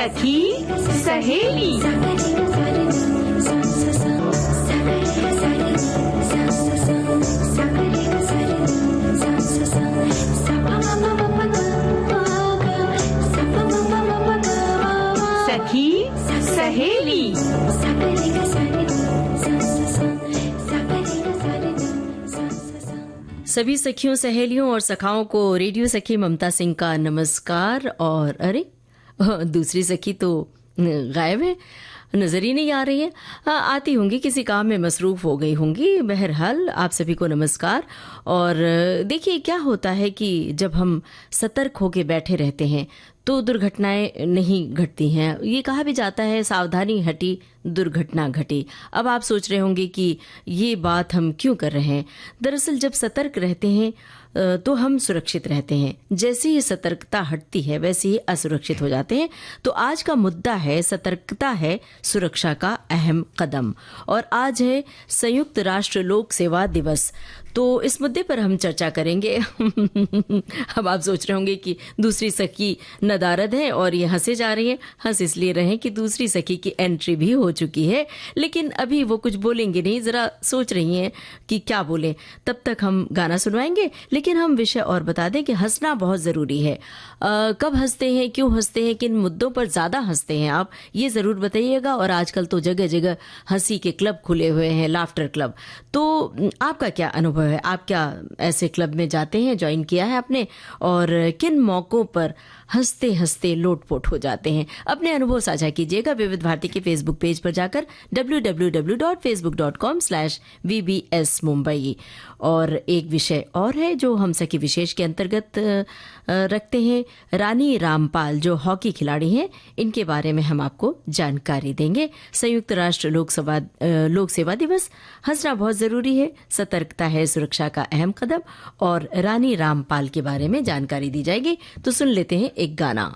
सखी सहेली। सखी सहेली। सभी सखियों, सहेलियों और सखाओं को रेडियो सखी ममता सिंह का नमस्कार। और अरे दूसरी सखी तो गायब है, नजर ही नहीं आ रही है। आती होंगी, किसी काम में मसरूफ हो गई होंगी। बहरहाल आप सभी को नमस्कार। और देखिए क्या होता है कि जब हम सतर्क होके बैठे रहते हैं तो दुर्घटनाएं नहीं घटती हैं। ये कहा भी जाता है, सावधानी हटी दुर्घटना घटी। अब आप सोच रहे होंगे कि ये बात हम क्यों कर रहे हैं। दरअसल जब सतर्क रहते हैं तो हम सुरक्षित रहते हैं। जैसे ही सतर्कता हटती है वैसे ही असुरक्षित हो जाते हैं। तो आज का मुद्दा है सतर्कता है सुरक्षा का अहम कदम। और आज है संयुक्त राष्ट्र लोक सेवा दिवस। तो इस मुद्दे पर हम चर्चा करेंगे। अब आप सोच रहे होंगे कि दूसरी सखी नदारद है और ये हंसे जा रही है। हंस इसलिए रहे कि दूसरी सखी की एंट्री भी हो चुकी है, लेकिन अभी वो कुछ बोलेंगे नहीं, जरा सोच रही हैं कि क्या बोलें। तब तक हम गाना सुनवाएंगे, लेकिन हम विषय और बता दें कि हंसना बहुत ज़रूरी है। कब हंसते हैं, क्यों हंसते हैं, किन मुद्दों पर ज़्यादा हंसते हैं आप, ये ज़रूर बताइएगा। और आजकल तो जगह जगह हंसी के क्लब खुले हुए हैं, लाफ्टर क्लब। तो आपका क्या अनुभव है? आप क्या ऐसे क्लब में जाते हैं, ज्वाइन किया है आपने? और किन मौकों पर हंसते हंसते लोटपोट हो जाते हैं? अपने अनुभव साझा कीजिएगा विविध भारती के फेसबुक पेज पर जाकर www.facebook.com/VBS मुंबई। और एक विषय और है जो हम सखी विशेष के अंतर्गत रखते हैं। रानी रामपाल जो हॉकी खिलाड़ी हैं, इनके बारे में हम आपको जानकारी देंगे। संयुक्त राष्ट्र लोक सेवा दिवस, हंसना बहुत जरूरी है, सतर्कता है सुरक्षा का अहम कदम, और रानी रामपाल के बारे में जानकारी दी जाएगी। तो सुन लेते हैं एक गाना।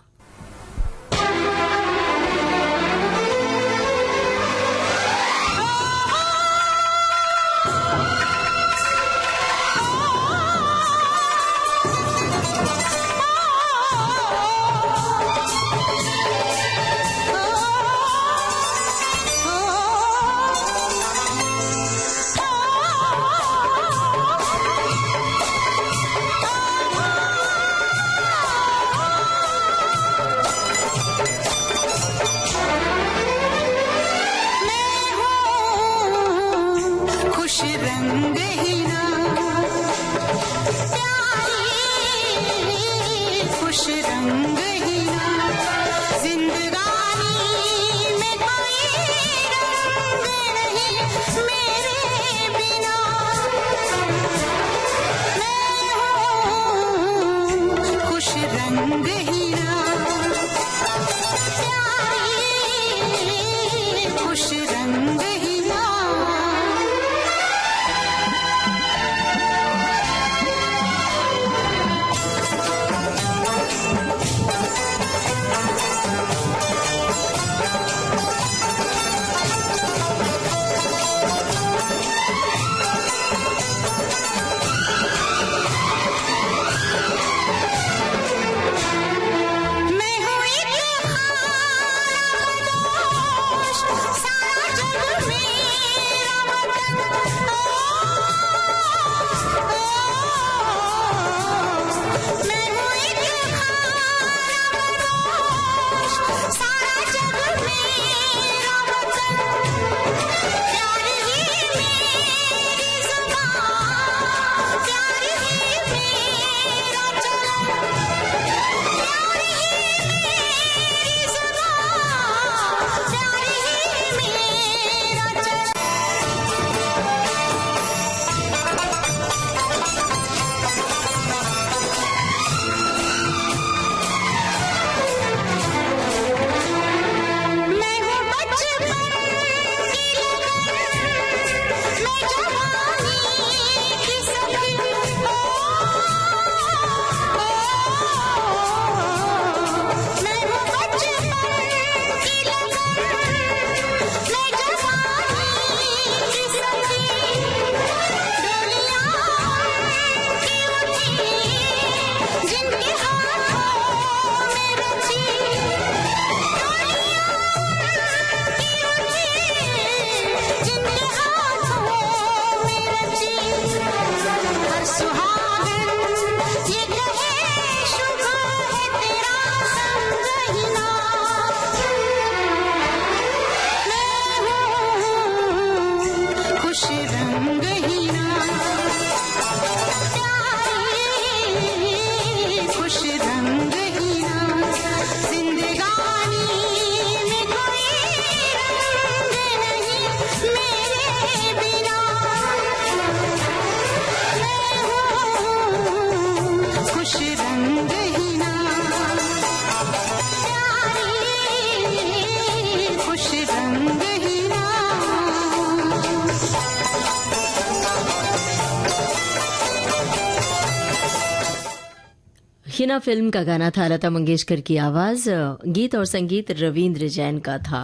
सखीना फिल्म का गाना था, लता मंगेशकर की आवाज, गीत और संगीत रविंद्र जैन का था।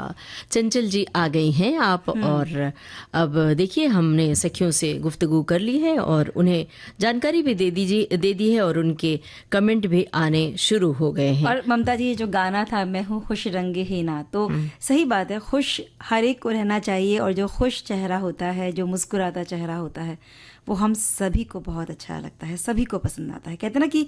चंचल जी आ गई हैं आप, और अब देखिए हमने सखियों से गुफ्तगू कर ली है और उन्हें जानकारी भी दे दी है और उनके कमेंट भी आने शुरू हो गए हैं। और ममता जी, जो गाना था मैं हूँ खुश रंगे ही ना, तो सही बात है, खुश हर एक को रहना चाहिए। और जो खुश चेहरा होता है, जो मुस्कुराता चेहरा होता है, वो हम सभी को बहुत अच्छा लगता है, सभी को पसंद आता है। कहते हैं ना कि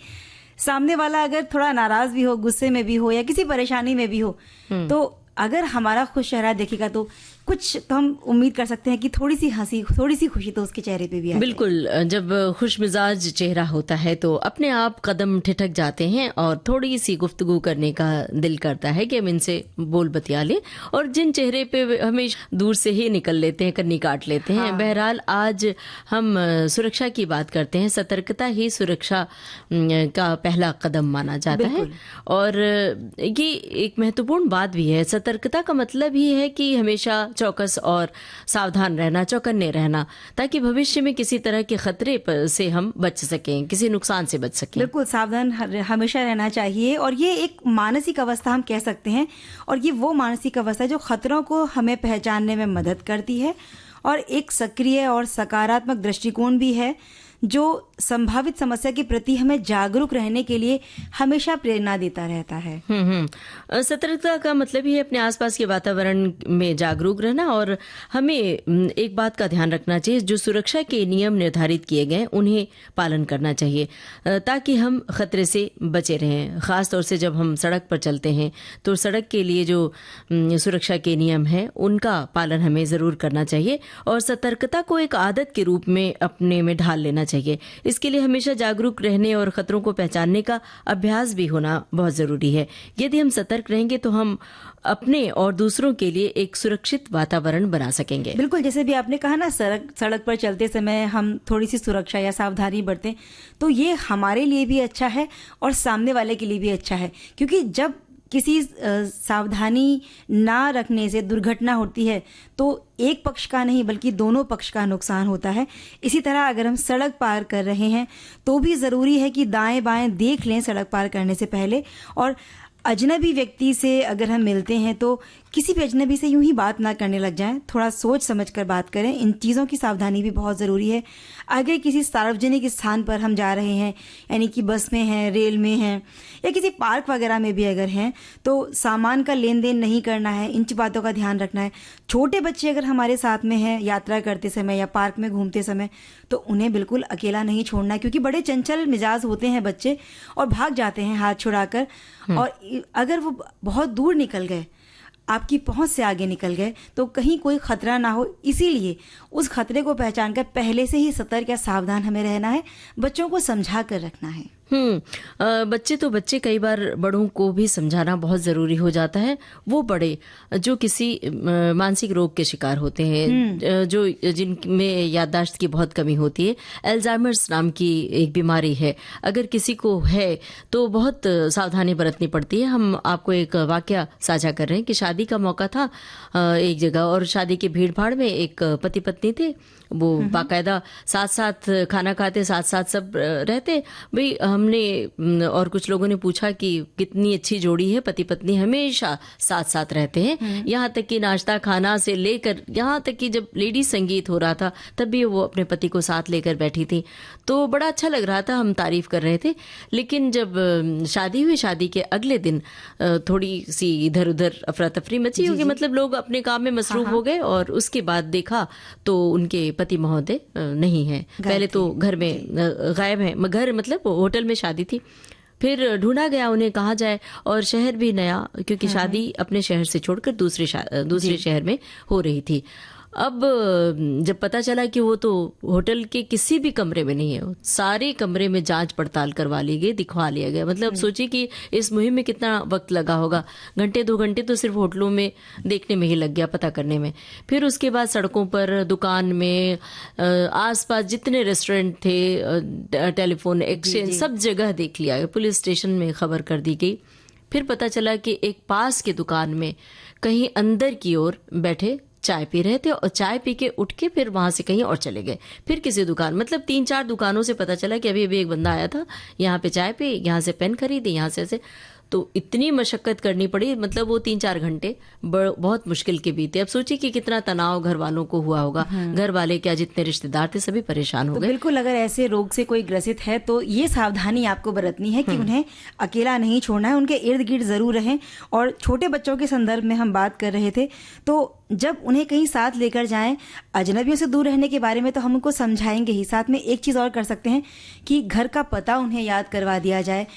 सामने वाला अगर थोड़ा नाराज भी हो, गुस्से में भी हो या किसी परेशानी में भी हो, तो अगर हमारा खुश चेहरा देखेगा तो कुछ तो हम उम्मीद कर सकते हैं कि थोड़ी सी हंसी, थोड़ी सी खुशी तो उसके चेहरे पे भी आए। बिल्कुल, जब खुश मिजाज चेहरा होता है तो अपने आप कदम ठिठक जाते हैं और थोड़ी सी गुफ्तगू करने का दिल करता है कि हम इनसे बोल बतिया लें, और जिन चेहरे पे हमेशा दूर से ही निकल लेते हैं, कन्नी काट लेते हैं। बहरहाल आज हम सुरक्षा की बात करते हैं। सतर्कता ही सुरक्षा का पहला कदम माना जाता है, और ये एक महत्वपूर्ण बात भी है। सतर्कता का मतलब ही है कि हमेशा चौकस और सावधान रहना, चौकन्ने रहना, ताकि भविष्य में किसी तरह के खतरे से हम बच सकें, किसी नुकसान से बच सकें। बिल्कुल, सावधान हमेशा रहना चाहिए। और ये एक मानसिक अवस्था हम कह सकते हैं, और ये वो मानसिक अवस्था है जो खतरों को हमें पहचानने में मदद करती है, और एक सक्रिय और सकारात्मक दृष्टिकोण भी है जो संभावित समस्या के प्रति हमें जागरूक रहने के लिए हमेशा प्रेरणा देता रहता है। सतर्कता का मतलब ही है अपने आसपास के वातावरण में जागरूक रहना, और हमें एक बात का ध्यान रखना चाहिए, जो सुरक्षा के नियम निर्धारित किए गए उन्हें पालन करना चाहिए, ताकि हम खतरे से बचे रहें। खास तौर से जब हम सड़क पर चलते हैं तो सड़क के लिए जो सुरक्षा के नियम हैं उनका पालन हमें जरूर करना चाहिए, और सतर्कता को एक आदत के रूप में अपने में ढाल लेना चाहिए। इसके लिए हमेशा जागरूक रहने और खतरों को पहचानने का अभ्यास भी होना बहुत जरूरी है। यदि हम सतर्क रहेंगे तो हम अपने और दूसरों के लिए एक सुरक्षित वातावरण बना सकेंगे। बिल्कुल, जैसे भी आपने कहा ना, सड़क पर चलते समय हम थोड़ी सी सुरक्षा या सावधानी बरतें, तो ये हमारे लिए भी अच्छा है और सामने वाले के लिए भी अच्छा है। क्योंकि जब किसी सावधानी ना रखने से दुर्घटना होती है तो एक पक्ष का नहीं बल्कि दोनों पक्ष का नुकसान होता है। इसी तरह अगर हम सड़क पार कर रहे हैं तो भी ज़रूरी है कि दाएं बाएं देख लें सड़क पार करने से पहले, और अजनबी व्यक्ति से अगर हम मिलते हैं तो किसी भी अजनबी से यूं ही बात ना करने लग जाएं, थोड़ा सोच समझ कर बात करें। इन चीज़ों की सावधानी भी बहुत ज़रूरी है। अगर किसी सार्वजनिक स्थान पर हम जा रहे हैं, यानी कि बस में हैं, रेल में हैं या किसी पार्क वगैरह में भी अगर हैं, तो सामान का लेन देन नहीं करना है, इन बातों का ध्यान रखना है। छोटे बच्चे अगर हमारे साथ में हैं यात्रा करते समय या पार्क में घूमते समय, तो उन्हें बिल्कुल अकेला नहीं छोड़ना, क्योंकि बड़े चंचल मिजाज होते हैं बच्चे और भाग जाते हैं हाथ छुड़ाकर। और अगर वो बहुत दूर निकल गए, आपकी पहुंच से आगे निकल गए, तो कहीं कोई खतरा ना हो, इसीलिए उस खतरे को पहचान कर पहले से ही सतर्क या सावधान हमें रहना है, बच्चों को समझा कर रखना है। बच्चे तो बच्चे, कई बार बड़ों को भी समझाना बहुत ज़रूरी हो जाता है। वो बड़े जो किसी मानसिक रोग के शिकार होते हैं, जो जिनमें याददाश्त की बहुत कमी होती है, अल्जाइमर्स नाम की एक बीमारी है, अगर किसी को है तो बहुत सावधानी बरतनी पड़ती है। हम आपको एक वाकया साझा कर रहे हैं कि शादी का मौका था एक जगह, और शादी की भीड़ भाड़ में एक पति पत्नी थे, वो बाकायदा साथ साथ खाना खाते, साथ साथ सब रहते। भाई हमने और कुछ लोगों ने पूछा कि कितनी अच्छी जोड़ी है, पति पत्नी हमेशा साथ साथ रहते हैं, यहाँ तक कि नाश्ता खाना से लेकर यहाँ तक कि जब लेडीज संगीत हो रहा था तब भी वो अपने पति को साथ लेकर बैठी थी। तो बड़ा अच्छा लग रहा था, हम तारीफ कर रहे थे। लेकिन जब शादी हुई, शादी के अगले दिन थोड़ी सी इधर उधर अफरा तफरी मची होगी, मतलब लोग अपने काम में मसरूफ हो गए, और उसके बाद देखा तो उनके पति महोदय नहीं है। पहले तो घर में गायब है, घर मतलब होटल में शादी थी। फिर ढूंढा गया उन्हें कहाँ जाए, और शहर भी नया, क्योंकि शादी अपने शहर से छोड़कर दूसरे शहर में हो रही थी। अब जब पता चला कि वो तो होटल के किसी भी कमरे में नहीं है, सारे कमरे में जांच पड़ताल करवा ली गई, दिखवा लिया गया। मतलब सोचिए कि इस मुहिम में कितना वक्त लगा होगा, घंटे 2 घंटे तो सिर्फ होटलों में देखने में ही लग गया, पता करने में। फिर उसके बाद सड़कों पर, दुकान में, आसपास जितने रेस्टोरेंट थे, टेलीफोन एक्सचेंज, सब जगह देख लिया। पुलिस स्टेशन में खबर कर दी गई। फिर पता चला कि एक पास की दुकान में कहीं अंदर की ओर बैठे चाय पी रहे थे और चाय पी के उठ के फिर वहां से कहीं और चले गए, फिर किसी दुकान, मतलब 3-4 दुकानों से पता चला कि अभी अभी एक बंदा आया था, यहाँ पे चाय पी, यहाँ से पेन खरीदी, यहाँ से ऐसे। तो इतनी मशक्कत करनी पड़ी, मतलब वो 3-4 घंटे बहुत मुश्किल के बीते। अब सोचिए कि कितना तनाव घर वालों को हुआ होगा, घर वाले क्या जितने रिश्तेदार थे सभी परेशान हो तो गए। बिल्कुल, अगर ऐसे रोग से कोई ग्रसित है तो ये सावधानी आपको बरतनी है कि उन्हें अकेला नहीं छोड़ना है, उनके इर्द गिर्द जरूर रहें। और छोटे बच्चों के संदर्भ में हम बात कर रहे थे, तो जब उन्हें कहीं साथ लेकर जाएं, अजनबियों से दूर रहने के बारे में तो हम उनको समझाएंगे ही, साथ में एक चीज़ और कर सकते हैं कि घर का पता उन्हें याद करवा दिया जाए।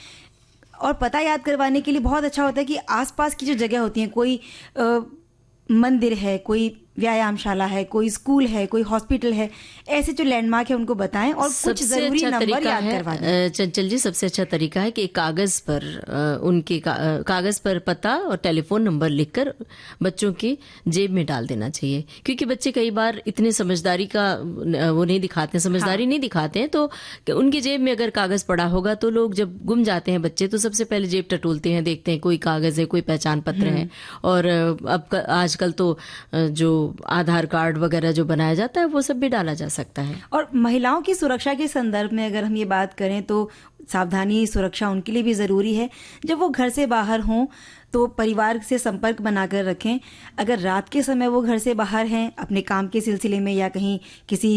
और पता याद करवाने के लिए बहुत अच्छा होता है कि आसपास की जो जगह होती हैं, कोई मंदिर है, कोई व्यायामशाला है, कोई स्कूल है, कोई हॉस्पिटल है, ऐसे जो लैंडमार्क है उनको बताएं और कुछ जरूरी नंबर याद करवा दें। चंचल जी, सबसे अच्छा तरीका है कि कागज पर उनके कागज पर पता और टेलीफोन नंबर लिखकर बच्चों की जेब में डाल देना चाहिए, क्योंकि बच्चे कई बार इतने समझदारी का वो नहीं दिखाते, समझदारी नहीं दिखाते हैं। तो उनकी जेब में अगर कागज पड़ा होगा तो लोग जब गुम जाते हैं बच्चे तो सबसे पहले जेब टटोलते हैं, देखते हैं कोई कागज है, कोई पहचान पत्र है। और अब आजकल तो जो आधार कार्ड वगैरह जो बनाया जाता है वो सब भी डाला जा सकता है। और महिलाओं की सुरक्षा के संदर्भ में अगर हम ये बात करें तो सावधानी, सुरक्षा उनके लिए भी ज़रूरी है। जब वो घर से बाहर हों तो परिवार से संपर्क बनाकर रखें। अगर रात के समय वो घर से बाहर हैं अपने काम के सिलसिले में या कहीं किसी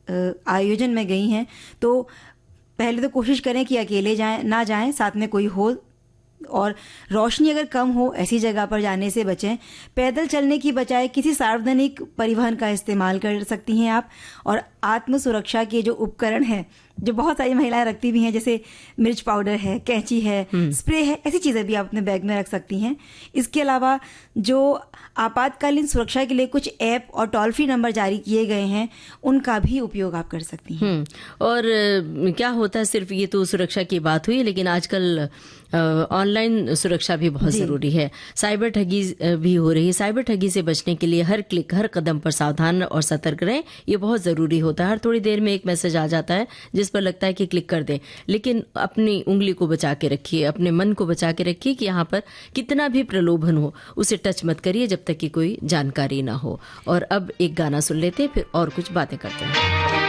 आयोजन में गई हैं, तो पहले तो कोशिश करें कि अकेले ना जाएं, साथ में कोई हो। और रोशनी अगर कम हो ऐसी जगह पर जाने से बचें। पैदल चलने की बजाय किसी सार्वजनिक परिवहन का इस्तेमाल कर सकती हैं आप। और आत्म सुरक्षा के जो उपकरण हैं, जो बहुत सारी महिलाएं रखती भी हैं, जैसे मिर्च पाउडर है, कैंची है, स्प्रे है, ऐसी चीज़ें भी आप अपने बैग में रख सकती हैं। इसके अलावा जो आपातकालीन सुरक्षा के लिए कुछ ऐप और टोल फ्री नंबर जारी किए गए हैं, उनका भी उपयोग आप कर सकती हैं। और क्या होता है, सिर्फ ये तो सुरक्षा की बात हुई, लेकिन आजकल ऑनलाइन सुरक्षा भी बहुत ज़रूरी है। साइबर ठगी भी हो रही है। साइबर ठगी से बचने के लिए हर क्लिक, हर कदम पर सावधान और सतर्क रहें, ये बहुत ज़रूरी होता है। हर थोड़ी देर में एक मैसेज आ जाता है जिस पर लगता है कि क्लिक कर दें, लेकिन अपनी उंगली को बचा के रखिए, अपने मन को बचा के रखिए कि यहाँ पर कितना भी प्रलोभन हो उसे टच मत करिए जब तक कि कोई जानकारी ना हो। और अब एक गाना सुन लेते हैं, फिर और कुछ बातें करते हैं।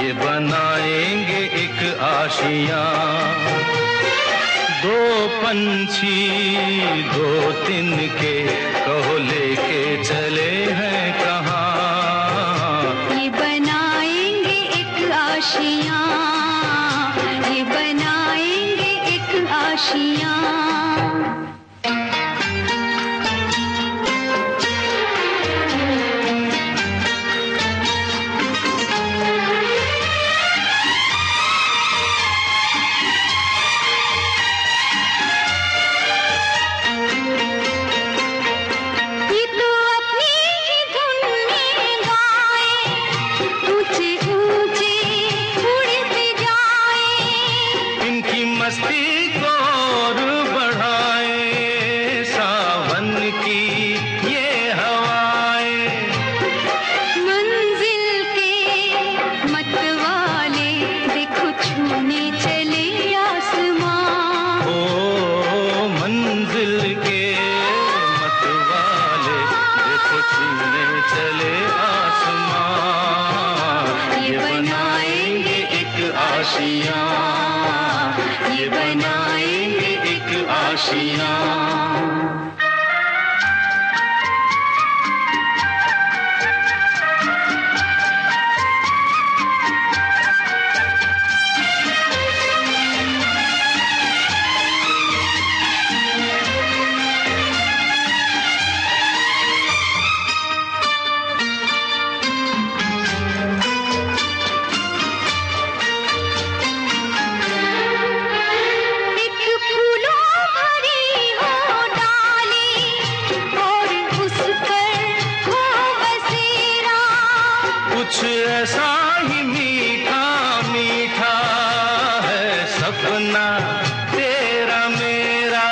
ये बनाएंगे एक आशियाँ, दो पंछी दो तिनके, कहो लेके चले हैं कहाँ। ये बनाएंगे एक आशियाँ, ये बनाएंगे एक आशियाँ। ये बनाएंगे एक आशियाँ। ऐसा ही मीठा मीठा है सपना तेरा मेरा।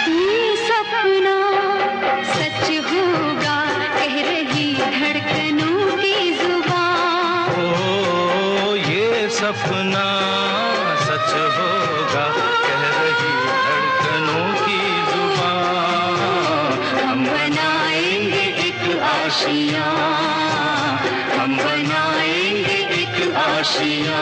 ये सपना सच होगा कह रही धड़कनों की जुबान। ओ ये सपना सच होगा कह रही धड़कनों की जुबान। हम बनाएंगे एक आशियाँ, हम बनाएंगे एक आशियाँ।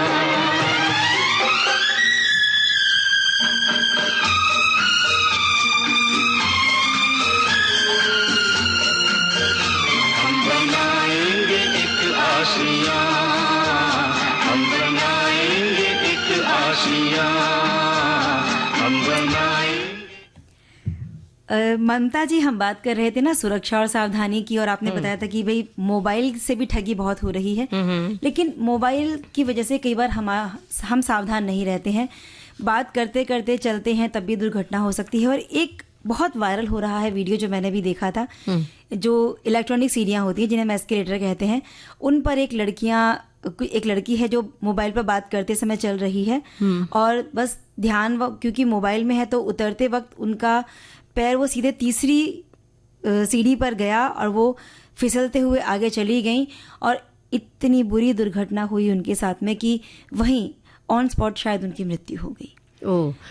हम बनाएंगे एक आशियाँ, हम बनाएंगे एक आशियाँ, हम बनाएंगे। ममता जी, हम बात कर रहे थे ना सुरक्षा और सावधानी की, और आपने बताया था कि भाई मोबाइल से भी ठगी बहुत हो रही है। लेकिन मोबाइल की वजह से कई बार हम सावधान नहीं रहते हैं, बात करते करते चलते हैं तब भी दुर्घटना हो सकती है। और एक बहुत वायरल हो रहा है वीडियो जो मैंने भी देखा था, जो इलेक्ट्रॉनिक सीढ़ियाँ होती हैं जिन्हें हम एस्केलेटर कहते हैं, उन पर एक लड़की है जो मोबाइल पर बात करते समय चल रही है, और बस ध्यान क्योंकि मोबाइल में है तो उतरते वक्त उनका पैर वो सीधे तीसरी सीढ़ी पर गया और वो फिसलते हुए आगे चली गई, और इतनी बुरी दुर्घटना हुई उनके साथ में कि वहीं ऑन स्पॉट शायद उनकी मृत्यु हो गई।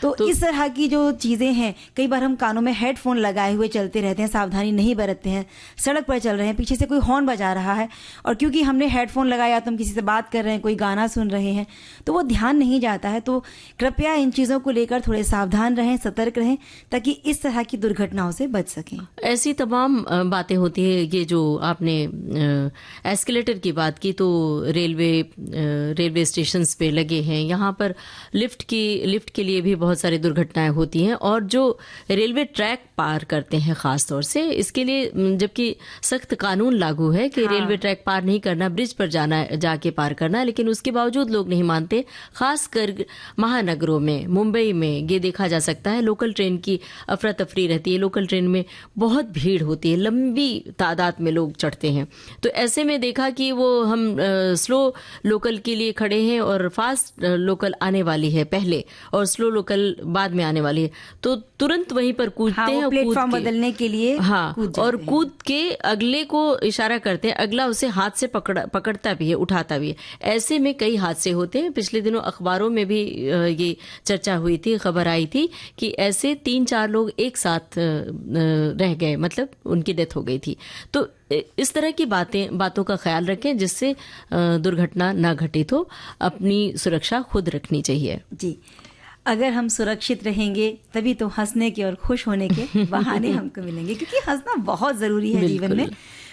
तो इस तरह की जो चीज़ें हैं, कई बार हम कानों में हेडफोन लगाए हुए चलते रहते हैं, सावधानी नहीं बरतते हैं, सड़क पर चल रहे हैं, पीछे से कोई हॉर्न बजा रहा है, और क्योंकि हमने हेडफोन लगाया तो हम किसी से बात कर रहे हैं, कोई गाना सुन रहे हैं, तो वो ध्यान नहीं जाता है। तो कृपया इन चीज़ों को लेकर थोड़े सावधान रहें, सतर्क रहें, ताकि इस तरह की दुर्घटनाओं से बच सकें। ऐसी तमाम बातें होती है। ये जो आपने एस्केलेटर की बात की, तो रेलवे स्टेशंस पे लगे हैं, यहाँ पर लिफ्ट के लिए भी बहुत सारी दुर्घटनाएं होती हैं, और जो रेलवे ट्रैक पार करते हैं खास तौर से, इसके लिए जबकि सख्त कानून लागू है कि रेलवे ट्रैक पार नहीं करना, ब्रिज पर जाके पार करना, लेकिन उसके बावजूद लोग नहीं मानते। खासकर महानगरों में, मुंबई में ये देखा जा सकता है, लोकल ट्रेन की अफरा तफरी रहती है, लोकल ट्रेन में बहुत भीड़ होती है, लंबी तादाद में लोग चढ़ते हैं। तो ऐसे में देखा कि वो हम स्लो लोकल के लिए खड़े हैं और फास्ट लोकल आने वाली है पहले, और स्लो लोकल बाद में आने वाली है, तो तुरंत वहीं पर कूदते हैं, प्लेटफॉर्म बदलने के लिए कूद के अगले को इशारा करते हैं, अगला उसे हाथ से पकड़ता भी है, उठाता भी है। ऐसे में कई हादसे होते हैं। पिछले दिनों अखबारों में भी ये चर्चा हुई थी, खबर आई थी कि ऐसे 3-4 लोग एक साथ रह गए, मतलब उनकी डेथ हो गई थी। तो इस तरह की बातों का ख्याल रखें जिससे दुर्घटना ना घटित हो। अपनी सुरक्षा खुद रखनी चाहिए। जी, अगर हम सुरक्षित रहेंगे तभी तो हंसने के और खुश होने के बहाने हमको मिलेंगे, क्योंकि हंसना बहुत ज़रूरी है जीवन में।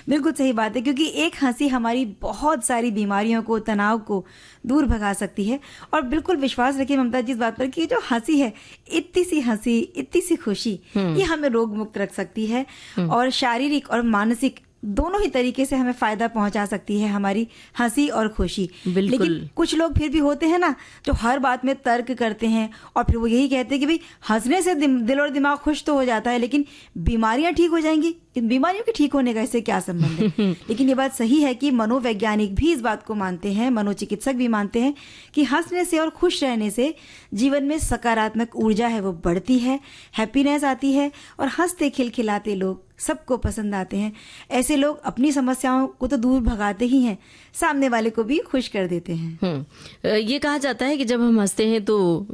बिल्कुल सही बात है, क्योंकि एक हंसी हमारी बहुत सारी बीमारियों को, तनाव को दूर भगा सकती है। और बिल्कुल विश्वास रखिए ममता जी इस बात पर कि जो हंसी है, इतनी सी हंसी, इतनी सी खुशी, ये हमें रोग मुक्त रख सकती है, और शारीरिक और मानसिक दोनों ही तरीके से हमें फायदा पहुंचा सकती है हमारी हंसी और खुशी। लेकिन कुछ लोग फिर भी होते हैं ना, जो हर बात में तर्क करते हैं, और फिर वो यही कहते हैं कि भाई हंसने से दिल और दिमाग खुश तो हो जाता है, लेकिन बीमारियां ठीक हो जाएंगी। इन बीमारियों के ठीक होने का इससे क्या संबंध है? लेकिन ये बात सही है कि मनोवैज्ञानिक भी इस बात को मानते हैं, मनोचिकित्सक भी मानते हैं कि हंसने से और खुश रहने से जीवन में सकारात्मक ऊर्जा है वो बढ़ती है, हैप्पीनेस आती है, और हंसते खिलखिलाते लोग सबको पसंद आते हैं। ऐसे लोग अपनी समस्याओं को तो दूर भगाते ही हैं, सामने वाले को भी खुश कर देते हैं। ये कहा जाता है कि जब हम हंसते हैं तो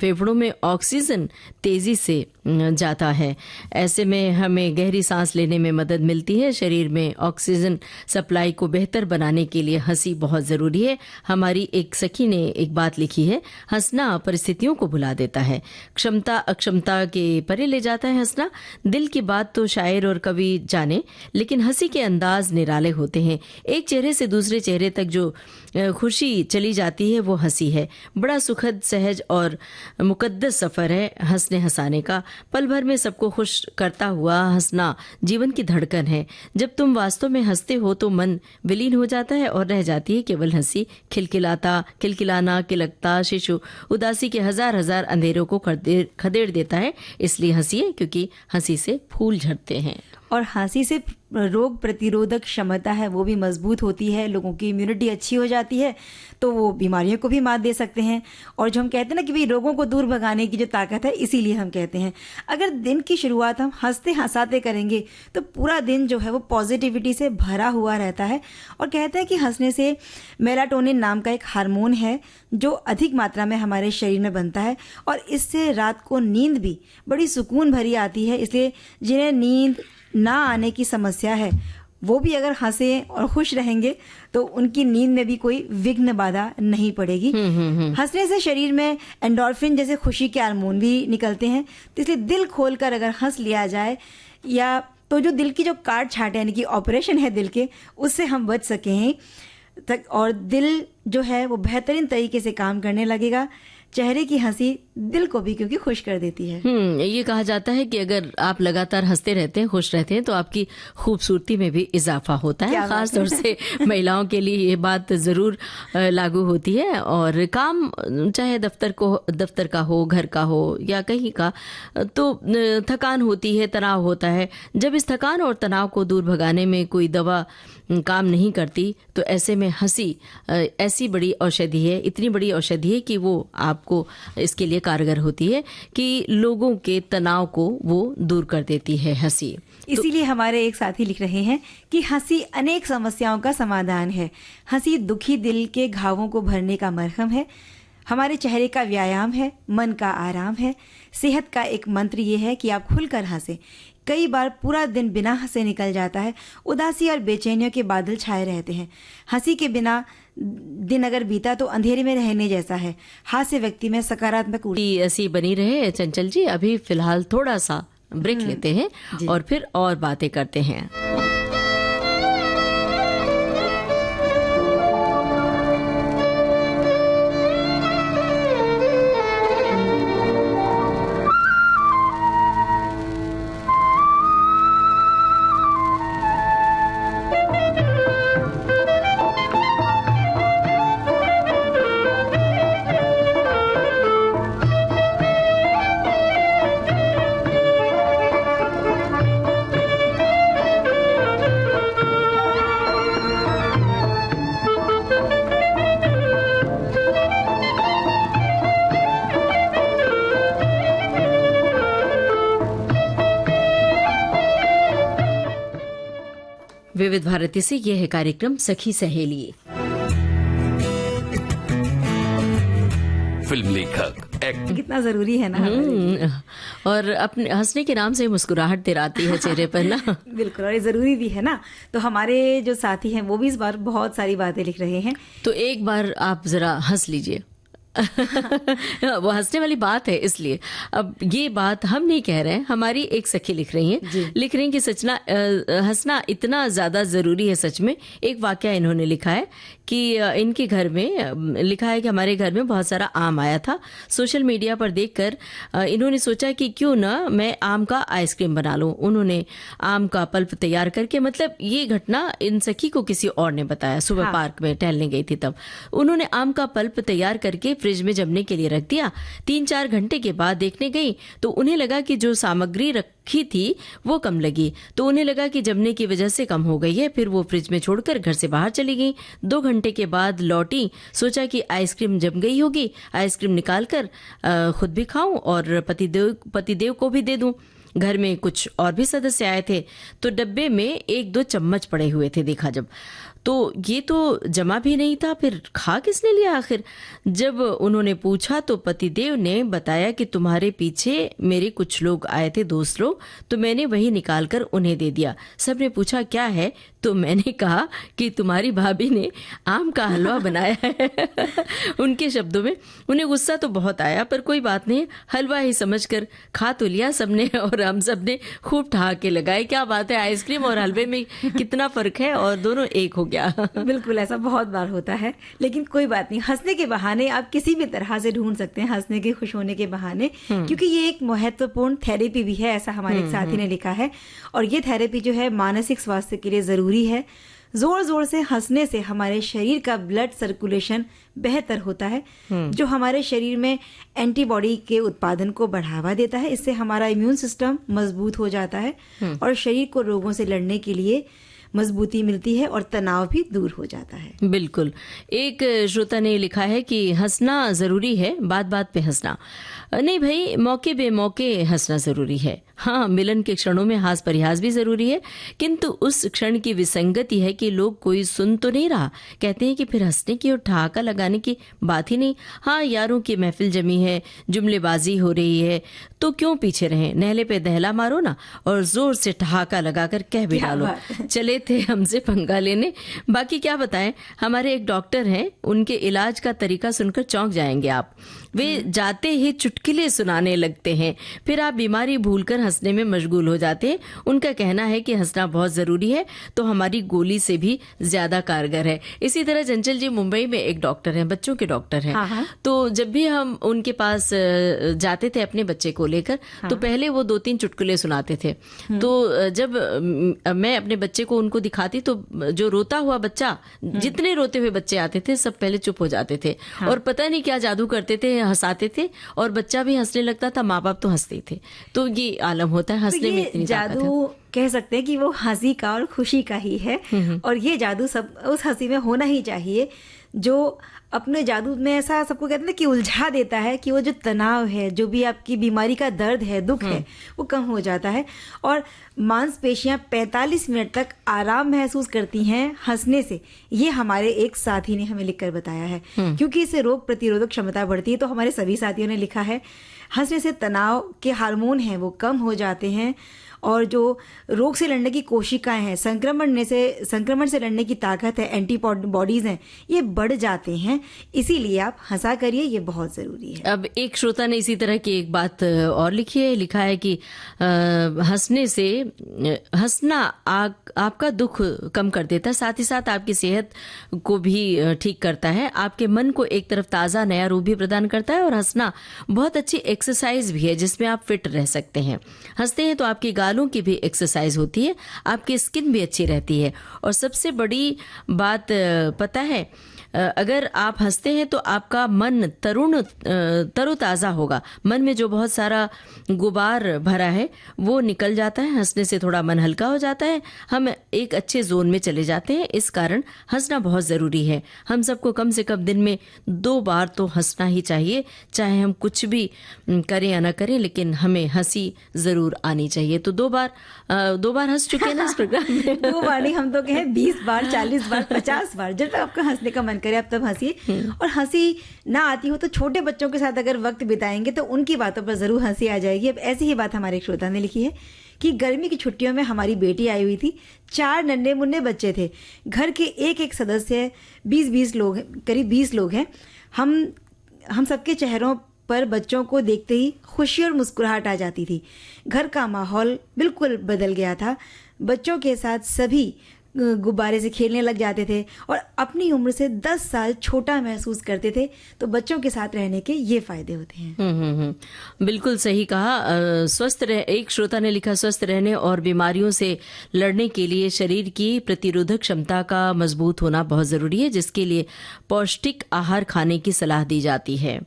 फेफड़ों में ऑक्सीजन तेजी से जाता है। ऐसे में हमें गहरी सांस लेने में मदद मिलती है। शरीर में ऑक्सीजन सप्लाई को बेहतर बनाने के लिए हंसी बहुत ज़रूरी है। हमारी एक सखी ने एक बात लिखी है, हंसना परिस्थितियों को भुला देता है, क्षमता अक्षमता के परे ले जाता है हंसना। दिल की बात तो शायर और कवि जाने, लेकिन हंसी के अंदाज निराले होते हैं। एक चेहरे से दूसरे चेहरे तक जो खुशी चली जाती है वो हंसी है। बड़ा सुखद, सहज और मुकद्दस सफ़र है हंसने हंसाने का। पल भर में सबको खुश करता हुआ हंसना जीवन की धड़कन है। जब तुम वास्तव में हंसते हो तो मन विलीन हो जाता है और रह जाती है केवल हंसी। खिलखिलाना, किलकता शिशु उदासी के हजार हजार अंधेरों को खदेड़ देता है। इसलिए हंसिए, क्योंकि हंसी से फूल झड़ते हैं। और हंसी से रोग प्रतिरोधक क्षमता है वो भी मजबूत होती है, लोगों की इम्यूनिटी अच्छी हो जाती है, तो वो बीमारियों को भी मात दे सकते हैं। और जो हम कहते हैं ना कि भाई रोगों को दूर भगाने की जो ताकत है, इसीलिए हम कहते हैं अगर दिन की शुरुआत हम हंसते हंसाते करेंगे तो पूरा दिन जो है वो पॉजिटिविटी से भरा हुआ रहता है। और कहते हैं कि हंसने से मेलाटोनिन नाम का एक हार्मोन है जो अधिक मात्रा में हमारे शरीर में बनता है और इससे रात को नींद भी बड़ी सुकून भरी आती है। इसलिए जिन्हें नींद ना आने की समस्या है वो भी अगर हंसे और खुश रहेंगे तो उनकी नींद में भी कोई विघ्न बाधा नहीं पड़ेगी। हंसने से शरीर में एंडोर्फिन जैसे खुशी के हार्मोन भी निकलते हैं, तो इसलिए दिल खोलकर अगर हंस लिया जाए या तो जो दिल की जो काट छाट यानी कि ऑपरेशन है दिल के, उससे हम बच सकें तक और दिल जो है वो बेहतरीन तरीके से काम करने लगेगा। चेहरे की हंसी दिल को भी क्योंकि खुश कर देती है। ये कहा जाता है कि अगर आप लगातार हंसते रहते हैं, खुश रहते हैं, तो आपकी खूबसूरती में भी इजाफा होता है। खास तौर से महिलाओं के लिए ये बात जरूर लागू होती है। और काम चाहे दफ्तर का हो, घर का हो या कहीं का, तो थकान होती है, तनाव होता है। जब इस थकान और तनाव को दूर भगाने में कोई दवा काम नहीं करती तो ऐसे में हंसी ऐसी बड़ी औषधि है, इतनी बड़ी औषधि है कि वो आपको इसके लिए कारगर होती है कि लोगों के तनाव को वो दूर कर देती है हंसी। इसीलिए हमारे एक साथी लिख रहे हैं कि हंसी अनेक समस्याओं का समाधान है। हंसी दुखी दिल के घावों को भरने का मरहम है, हमारे चेहरे का व्यायाम है, मन का आराम है। सेहत का एक मंत्र ये है कि आप खुलकर हंसें। कई बार पूरा दिन बिना हंसे निकल जाता है, उदासी और बेचैनियों के बादल छाए रहते हैं। हंसी के बिना दिन अगर बीता तो अंधेरे में रहने जैसा है। हास्य व्यक्ति में सकारात्मक ऊर्जा ऐसी बनी रहे। चंचल जी, अभी फिलहाल थोड़ा सा ब्रेक लेते हैं और फिर और बातें करते हैं। विविध भारती से यह है कार्यक्रम सखी सहेली। फिल्म लेखक कितना जरूरी है ना। और अपने हंसने के नाम से मुस्कुराहट दिलाती है चेहरे पर ना। बिल्कुल, और ये जरूरी भी है ना। तो हमारे जो साथी हैं वो भी इस बार बहुत सारी बातें लिख रहे हैं, तो एक बार आप जरा हंस लीजिए। वो हंसने वाली बात है, इसलिए अब ये बात हम नहीं कह रहे हैं, हमारी एक सखी लिख रही हैं कि हंसना इतना ज्यादा जरूरी है। सच में एक वाकया इन्होंने लिखा है कि इनके घर में लिखा है कि हमारे घर में बहुत सारा आम आया था। सोशल मीडिया पर देखकर इन्होंने सोचा कि क्यों ना मैं आम का आइसक्रीम बना लूं। उन्होंने आम का पल्प तैयार करके, मतलब ये घटना इन सखी को किसी और ने बताया। सुबह पार्क में टहलने गई थी तब उन्होंने आम का पल्प तैयार करके फ्रिज में जमने के लिए रख दिया। 3-4 घंटे के बाद देखने गई तो उन्हें लगा कि जो सामग्री रखी थी वो कम लगी, तो उन्हें लगा कि जमने की वजह से कम हो गई है। फिर वो फ्रिज में छोड़कर घर से बाहर चली गई। 2 घंटे के बाद लौटी, सोचा कि आइसक्रीम जम गई होगी, आइसक्रीम निकालकर खुद भी खाऊं और पतिदेव को भी दे दूं। घर में कुछ और भी सदस्य आए थे तो डब्बे में 1-2 चम्मच पड़े हुए थे। देखा जब तो ये तो जमा भी नहीं था, फिर खा किसने लिया आखिर। जब उन्होंने पूछा तो पतिदेव ने बताया कि तुम्हारे पीछे मेरे कुछ लोग आए थे, दोस्त लोग, तो मैंने वही निकालकर उन्हें दे दिया। सबने पूछा क्या है, तो मैंने कहा कि तुम्हारी भाभी ने आम का हलवा बनाया है। उनके शब्दों में उन्हें गुस्सा तो बहुत आया, पर कोई बात नहीं, हलवा ही समझकर खा तो लिया सबने और हम सबने खूब ठहाके लगाए। क्या बात है, आइसक्रीम और हलवे में कितना फर्क है और दोनों एक हो गया। बिल्कुल, ऐसा बहुत बार होता है, लेकिन कोई बात नहीं। हंसने के बहाने आप किसी भी तरह से ढूंढ सकते हैं, हंसने के, खुश होने के बहाने, क्योंकि ये एक महत्वपूर्ण थेरेपी भी है, ऐसा हमारे एक साथी ने लिखा है। और ये थेरेपी जो है मानसिक स्वास्थ्य के लिए जरूरी है। जोर जोर से हंसने से हमारे शरीर का ब्लड सर्कुलेशन बेहतर होता है, जो हमारे शरीर में एंटीबॉडी के उत्पादन को बढ़ावा देता है। इससे हमारा इम्यून सिस्टम मजबूत हो जाता है और शरीर को रोगों से लड़ने के लिए मजबूती मिलती है और तनाव भी दूर हो जाता है। बिल्कुल। एक श्रोता ने लिखा है कि हंसना जरूरी है, बात बात पे हंसना नहीं भाई, मौके बेमौके हंसना जरूरी है। हाँ, मिलन के क्षणों में हास परिहास भी जरूरी है, किंतु उस क्षण की विसंगति है कि लोग कोई सुन तो नहीं रहा, कहते हैं कि फिर हंसने की और ठहाका लगाने की बात ही नहीं। हाँ, यारों की महफिल जमी है, जुमलेबाजी हो रही है, तो क्यों पीछे रहें, नहले पे दहला मारो ना और जोर से ठहाका लगाकर कह भी डालो चले थे हमसे पंगा लेने। बाकी क्या बताएं, हमारे एक डॉक्टर हैं, उनके इलाज का तरीका सुनकर चौंक जाएंगे आप। वे जाते ही चुटकुले सुनाने लगते हैं, फिर आप बीमारी भूलकर हंसने में मशगूल हो जाते हैं। उनका कहना है कि हंसना बहुत जरूरी है, तो हमारी गोली से भी ज्यादा कारगर है। इसी तरह चंचल जी मुंबई में एक डॉक्टर हैं, बच्चों के डॉक्टर हैं। हाँ। तो जब भी हम उनके पास जाते थे अपने बच्चे को लेकर, तो पहले वो 2-3 चुटकुले सुनाते थे। तो जब मैं अपने बच्चे को उनको दिखाती तो जो रोता हुआ बच्चा, जितने रोते हुए बच्चे आते थे सब पहले चुप हो जाते थे और पता नहीं क्या जादू करते थे, हंसाते थे और बच्चा भी हंसने लगता था, माँ बाप तो हंसते थे। तो ये आलम होता है, हंसने में इतनी ताकत है। जादू कह सकते हैं कि वो हंसी का और खुशी का ही है, और ये जादू सब उस हंसी में होना ही चाहिए जो अपने जादू में ऐसा सबको कहते हैं ना कि उलझा देता है कि वो जो तनाव है, जो भी आपकी बीमारी का दर्द है, दुख है, वो कम हो जाता है और मांसपेशियां 45 मिनट तक आराम महसूस करती हैं हंसने से। ये हमारे एक साथी ने हमें लिखकर बताया है, क्योंकि इससे रोग प्रतिरोधक क्षमता बढ़ती है। तो हमारे सभी साथियों ने लिखा है हंसने से तनाव के हार्मोन हैं वो कम हो जाते हैं और जो रोग से लड़ने की कोशिकाएं हैं, संक्रमण से लड़ने की ताकत है, एंटीबॉडीज हैं, ये बढ़ जाते हैं। इसीलिए आप हंसा करिए, ये बहुत जरूरी है। अब एक श्रोता ने इसी तरह की एक बात और लिखी है, लिखा है कि हंसना आपका दुख कम कर देता है, साथ ही साथ आपकी सेहत को भी ठीक करता है, आपके मन को एक तरफ ताज़ा नया रूप भी प्रदान करता है और हंसना बहुत अच्छी एक्सरसाइज भी है जिसमें आप फिट रह सकते हैं। हंसते हैं तो आपकी गालों की भी एक्सरसाइज होती है, आपकी स्किन भी अच्छी रहती है और सबसे बड़ी बात पता है, अगर आप हंसते हैं तो आपका मन तरोताज़ा होगा। मन में जो बहुत सारा गुबार भरा है वो निकल जाता है, हंसने से थोड़ा मन हल्का हो जाता है, हम एक अच्छे जोन में चले जाते हैं। इस कारण हंसना बहुत ज़रूरी है। हम सबको कम से कम दिन में 2 बार तो हंसना ही चाहिए, चाहे हम कुछ भी करें या ना करें, लेकिन हमें हंसी ज़रूर आनी चाहिए। तो 2 बार हंस चुके हैं ना इस प्रोग्राम में। 2 बार नहीं, हम तो कहें 20 बार, 40 बार, 50 बार, जब तक आपका हंसने का मन करे आप तब हंसिए। और हंसी ना आती हो तो छोटे बच्चों के साथ अगर वक्त बिताएंगे तो उनकी बातों पर जरूर हंसी आ जाएगी। अब ऐसी ही बात हमारे एक श्रोता ने लिखी है कि गर्मी की छुट्टियों में हमारी बेटी आई हुई थी, 4 नन्हे मुन्ने बच्चे थे, घर के एक सदस्य 20 लोग, करीब 20 लोग हैं। हम सबके चेहरों पर बच्चों को देखते ही खुशी और मुस्कुराहट आ जाती थी। घर का माहौल बिल्कुल बदल गया था। बच्चों के साथ सभी गुब्बारे से खेलने लग जाते थे और अपनी उम्र से 10 साल छोटा महसूस करते थे। तो बच्चों के साथ रहने के ये फायदे होते हैं। बिल्कुल सही कहा। एक श्रोता ने लिखा, स्वस्थ रहने और बीमारियों से लड़ने के लिए शरीर की प्रतिरोधक क्षमता का मजबूत होना बहुत जरूरी है, जिसके लिए पौष्टिक आहार खाने की सलाह दी जाती है।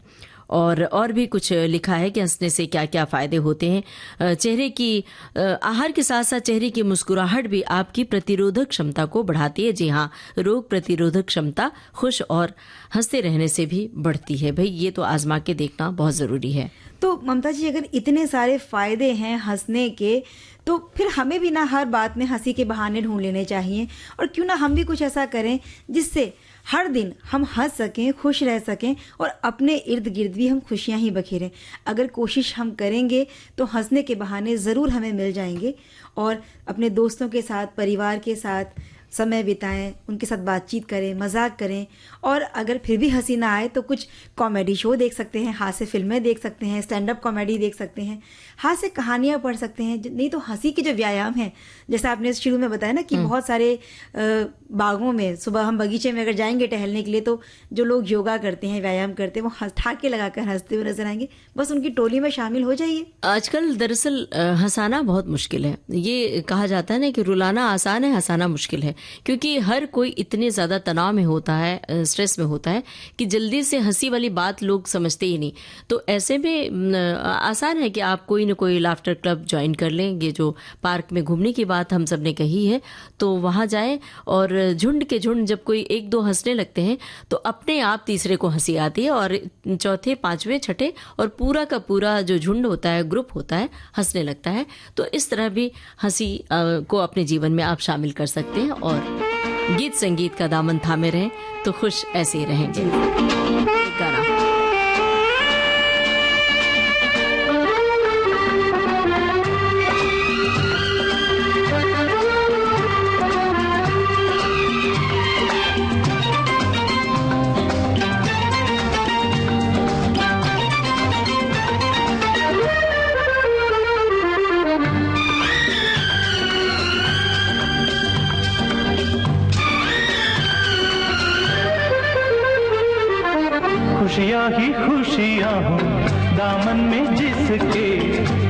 और भी कुछ लिखा है कि हंसने से क्या क्या फायदे होते हैं। चेहरे की आहार के साथ साथ चेहरे की मुस्कुराहट भी आपकी प्रतिरोधक क्षमता को बढ़ाती है। जी हाँ, रोग प्रतिरोधक क्षमता खुश और हंसते रहने से भी बढ़ती है। भाई ये तो आजमा के देखना बहुत जरूरी है। तो ममता जी, अगर इतने सारे फायदे हैं हंसने के, तो फिर हमें भी ना हर बात में हंसी के बहाने ढूंढ लेने चाहिए, और क्यों ना हम भी कुछ ऐसा करें जिससे हर दिन हम हंस सकें, खुश रह सकें और अपने इर्द गिर्द भी हम खुशियां ही बखेरें। अगर कोशिश हम करेंगे तो हंसने के बहाने ज़रूर हमें मिल जाएंगे, और अपने दोस्तों के साथ, परिवार के साथ समय बिताएं, उनके साथ बातचीत करें, मजाक करें। और अगर फिर भी हंसी ना आए तो कुछ कॉमेडी शो देख सकते हैं, हास्य फिल्में देख सकते हैं, स्टैंड अप कॉमेडी देख सकते हैं, हास्य कहानियाँ पढ़ सकते हैं। नहीं तो हंसी के जो व्यायाम है, जैसा आपने शुरू में बताया ना कि बहुत सारे बागों में, सुबह हम बगीचे में अगर जाएंगे टहलने के लिए, तो जो लोग योगा करते हैं, व्यायाम करते हैं, वो ठाके लगाकर हंसते हुए नजर आएंगे। बस उनकी टोली में शामिल हो जाइए। आजकल दरअसल हंसाना बहुत मुश्किल है। ये कहा जाता है ना कि रुलाना आसान है, हंसाना मुश्किल है, क्योंकि हर कोई इतने ज़्यादा तनाव में होता है, स्ट्रेस में होता है कि जल्दी से हंसी वाली बात लोग समझते ही नहीं। तो ऐसे में आसान है कि आप कोई न कोई लाफ्टर क्लब ज्वाइन कर लें। ये जो पार्क में घूमने की बात हम सब ने कही है, तो वहाँ जाएं और झुंड के झुंड जब कोई एक दो हंसने लगते हैं तो अपने आप तीसरे को हंसी आती है और चौथे, पांचवें, छठे और पूरा का पूरा जो झुंड होता है, ग्रुप होता है, हंसने लगता है। तो इस तरह भी हंसी को अपने जीवन में आप शामिल कर सकते हैं और गीत संगीत का दामन थामे रहें तो खुश ऐसे ही रहेंगे। एक गाना खुशियाँ ही खुशियाँ हो दामन में जिसके,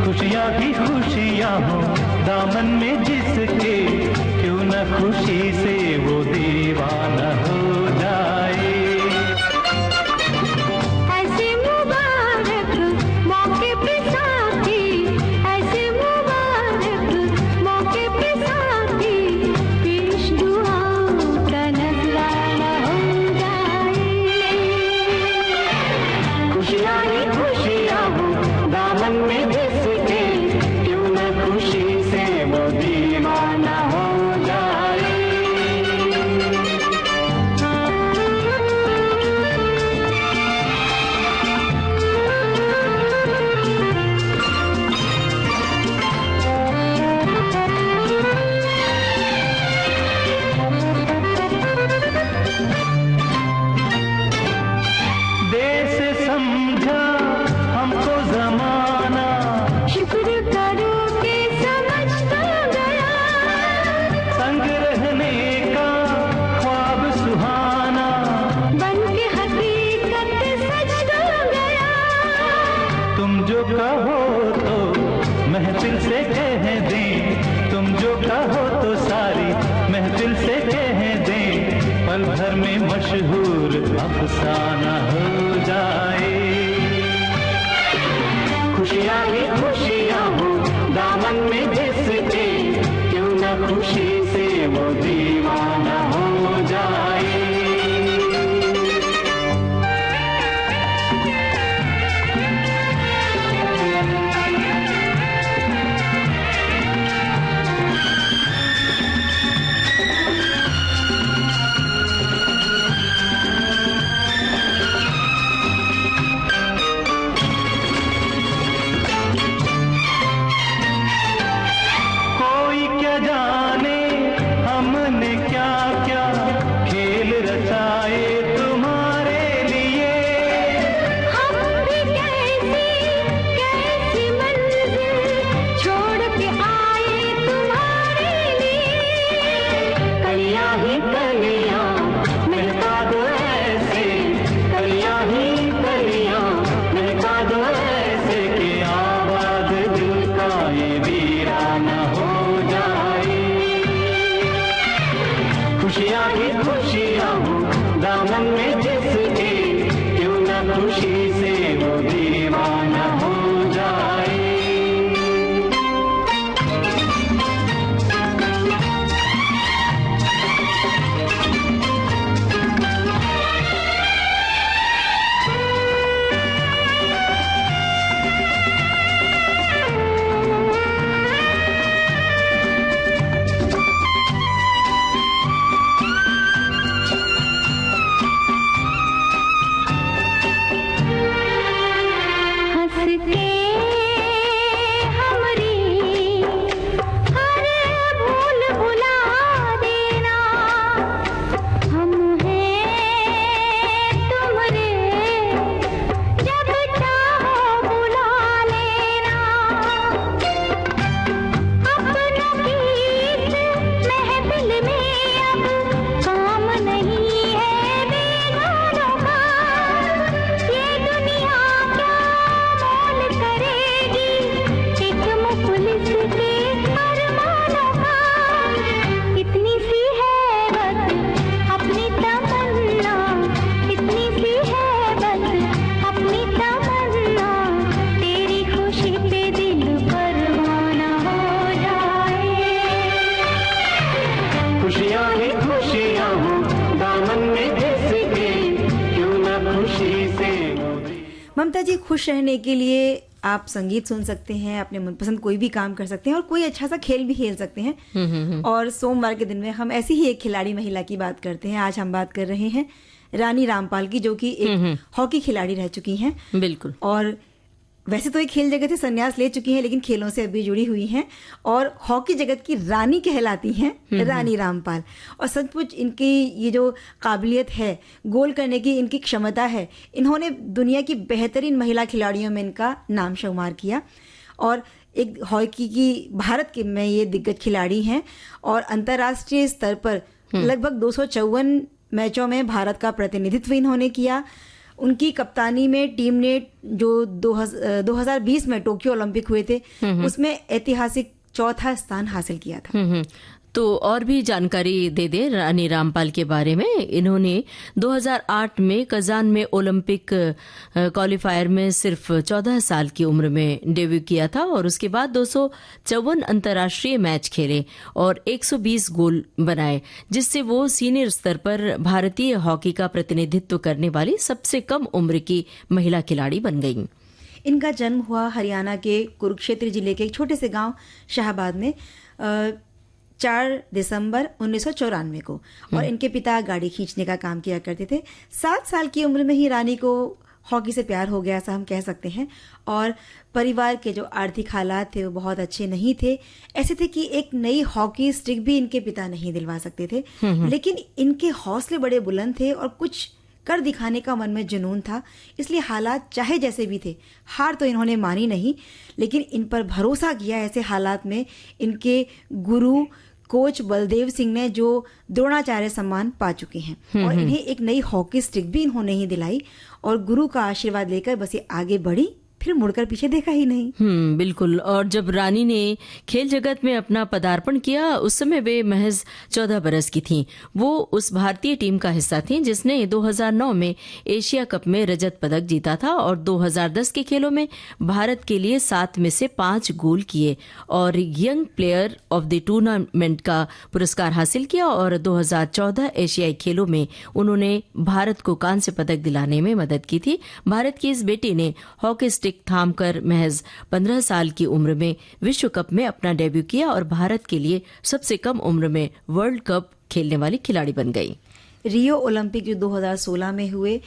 खुशियाँ ही खुशियाँ हो दामन में जिसके, क्यों न खुशी से वो दीवाना हो जाए। ऐसे मुबारक मौके पे साथी, ऐसे मुबारक मौके पे साथी, पेश दुआओं का नजराना हो जाए। खुशियाँ ही खुशियाँ हो दामन में जिसके, क्यों न खुशी से वो दीवाना हो जाए। देश समझा हमको जमाना, शुक्र करो कि समझ तो गया, संग रहने का ख्वाब सुहाना, बन के हकीकत सच तो गया। तुम जो कहो तो महफिल से कह दें, तुम जो कहो तो सारी महफिल से कह दें, पल भर में मशहूर अफसाना हो जाए। खुशियाँ ही खुशियाँ हो दामन में जिसके, क्यों न खुशी से वो दीवाना हो जाए। कोई क्या जाने हमने क्या क्या खेल रचाए तुम्हारे लिए, हम भी कैसी कैसी मंजिल छोड़ के आए तुम्हारे लिए। कलियां ही कलियां महका दो ऐसे, कलियां ही कलियां महका दो ऐसे, कि आबाद दिल का ये वीराना हो जाए। खुशियाँ ही खुशियाँ हो दामन में जिसके, क्यों न खुशी से वो दीवाना हो जाए। खुशियाँ ही खुशियाँ हो दामन में जिसके, क्यों ना खुशी से। ममता जी, खुश रहने के लिए आप संगीत सुन सकते हैं, अपने मनपसंद कोई भी काम कर सकते हैं और कोई अच्छा सा खेल भी खेल सकते हैं। और सोमवार के दिन में हम ऐसी ही एक खिलाड़ी महिला की बात करते हैं। आज हम बात कर रहे हैं रानी रामपाल की, जो कि एक हॉकी खिलाड़ी रह चुकी हैं। बिल्कुल। और वैसे तो ये खेल जगत से संन्यास ले चुकी हैं, लेकिन खेलों से अभी जुड़ी हुई हैं और हॉकी जगत की रानी कहलाती हैं रानी रामपाल। और सचमुच इनकी ये जो काबिलियत है, गोल करने की इनकी क्षमता है, इन्होंने दुनिया की बेहतरीन महिला खिलाड़ियों में इनका नाम शुमार किया। और एक हॉकी की भारत के में ये दिग्गज खिलाड़ी हैं और अंतर्राष्ट्रीय स्तर पर लगभग 254 मैचों में भारत का प्रतिनिधित्व इन्होंने किया। उनकी कप्तानी में टीम ने जो 2020 में टोक्यो ओलंपिक हुए थे उसमें ऐतिहासिक चौथा स्थान हासिल किया था। तो और भी जानकारी दे दे रानी रामपाल के बारे में। इन्होंने 2008 में कजान में ओलंपिक क्वालिफायर में सिर्फ 14 साल की उम्र में डेब्यू किया था और उसके बाद 254 अंतर्राष्ट्रीय मैच खेले और 120 गोल बनाए, जिससे वो सीनियर स्तर पर भारतीय हॉकी का प्रतिनिधित्व करने वाली सबसे कम उम्र की महिला खिलाड़ी बन गई। इनका जन्म हुआ हरियाणा के कुरुक्षेत्र जिले के एक छोटे से गांव शाहबाद में 4 दिसंबर 1994 को। और इनके पिता गाड़ी खींचने का काम किया करते थे। 7 साल की उम्र में ही रानी को हॉकी से प्यार हो गया, ऐसा हम कह सकते हैं। और परिवार के जो आर्थिक हालात थे वो बहुत अच्छे नहीं थे। ऐसे थे कि एक नई हॉकी स्टिक भी इनके पिता नहीं दिलवा सकते थे, लेकिन इनके हौसले बड़े बुलंद थे और कुछ कर दिखाने का मन में जुनून था। इसलिए हालात चाहे जैसे भी थे, हार तो इन्होंने मानी नहीं, लेकिन इन पर भरोसा किया। ऐसे हालात में इनके गुरु कोच बलदेव सिंह ने, जो द्रोणाचार्य सम्मान पा चुके हैं, और इन्हें एक नई हॉकी स्टिक भी इन्होंने ही दिलाई और गुरु का आशीर्वाद लेकर बस ये आगे बढ़ी, फिर मुड़कर पीछे देखा ही नहीं। बिल्कुल। और जब रानी ने खेल जगत में अपना पदार्पण किया उस समय वे महज 14 बरस की थीं। वो उस भारतीय टीम का हिस्सा थीं जिसने 2009 में एशिया कप में रजत पदक जीता था और 2010 के खेलों में भारत के लिए 7 में से 5 गोल किए और young player of the tournament का पुरस्कार हासिल किया। और 2014 एशियाई खेलों में उन्होंने भारत को कांस्य पदक दिलाने में मदद की थी। भारत की इस बेटी ने हॉकी स्टिक थामकर महज 15 साल की उम्र में विश्व कप में अपना डेब्यू किया और भारत के लिए सबसे कम उम्र में वर्ल्ड कप खेलने वाली खिलाड़ी बन गई। रियो ओलंपिक जो 2016 में हुए,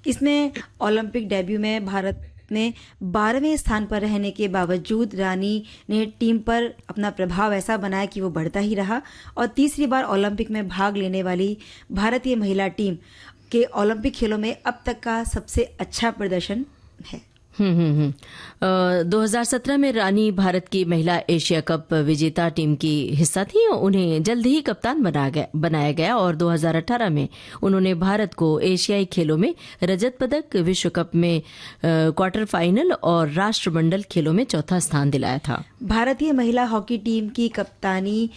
इसमें ओलंपिक डेब्यू में भारत में 12वें स्थान पर रहने के बावजूद रानी ने टीम पर अपना प्रभाव ऐसा बनाया कि वो बढ़ता ही रहा और तीसरी बार ओलंपिक में भाग लेने वाली भारतीय महिला टीम के ओलंपिक खेलों में अब तक का सबसे अच्छा प्रदर्शन है। 2017 में रानी भारत की महिला एशिया कप विजेता टीम की हिस्सा थी। उन्हें जल्द ही कप्तान बनाया गया और 2018 में उन्होंने भारत को एशियाई खेलों में रजत पदक, विश्व कप में क्वार्टर फाइनल और राष्ट्रमंडल खेलों में चौथा स्थान दिलाया था। भारतीय महिला हॉकी टीम की कप्तान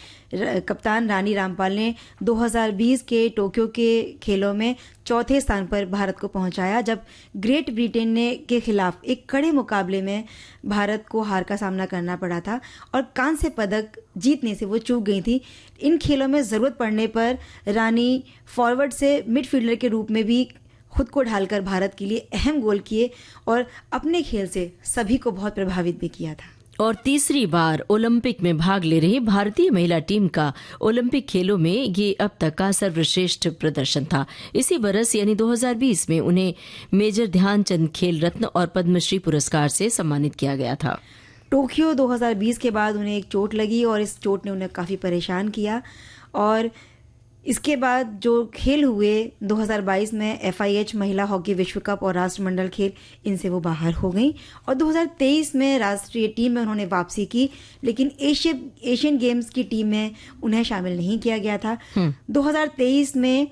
रानी रामपाल ने 2020 के टोक्यो के खेलों में चौथे स्थान पर भारत को पहुंचाया, जब ग्रेट ब्रिटेन के खिलाफ एक कड़े मुकाबले में भारत को हार का सामना करना पड़ा था और कांस्य पदक जीतने से वो चूक गई थी। इन खेलों में ज़रूरत पड़ने पर रानी फॉरवर्ड से मिडफील्डर के रूप में भी खुद को ढालकर भारत के लिए अहम गोल किए और अपने खेल से सभी को बहुत प्रभावित भी किया था। और तीसरी बार ओलंपिक में भाग ले रही भारतीय महिला टीम का ओलंपिक खेलों में ये अब तक का सर्वश्रेष्ठ प्रदर्शन था। इसी बरस यानी 2020 में उन्हें मेजर ध्यानचंद खेल रत्न और पद्मश्री पुरस्कार से सम्मानित किया गया था। टोक्यो 2020 के बाद उन्हें एक चोट लगी और इस चोट ने उन्हें काफ़ी परेशान किया और इसके बाद जो खेल हुए 2022 में FIH महिला हॉकी विश्व कप और राष्ट्रमंडल खेल, इनसे वो बाहर हो गई और 2023 में राष्ट्रीय टीम में उन्होंने वापसी की, लेकिन एशियन गेम्स की टीम में उन्हें शामिल नहीं किया गया था। 2023 में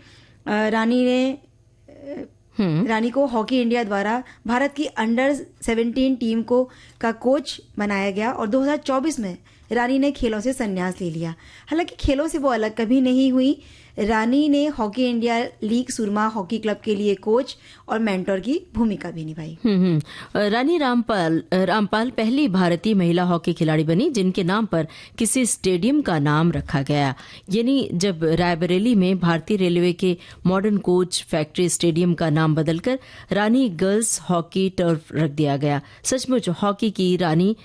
रानी को हॉकी इंडिया द्वारा भारत की अंडर 17 टीम का कोच बनाया गया और 2024 में रानी ने खेलों से संन्यास ले लिया। हालांकि खेलों से वो अलग कभी नहीं हुई। रानी ने हॉकी इंडिया लीग सुरमा हॉकी क्लब के लिए कोच और मेंटर की भूमिका भी निभाई। रानी रामपाल पहली भारतीय महिला हॉकी खिलाड़ी बनी जिनके नाम पर किसी स्टेडियम का नाम रखा गया, यानी जब रायबरेली में भारतीय रेलवे के मॉडर्न कोच फैक्ट्री स्टेडियम का नाम बदलकर रानी गर्ल्स हॉकी टर्फ रख दिया गया। सचमुच हॉकी की रानी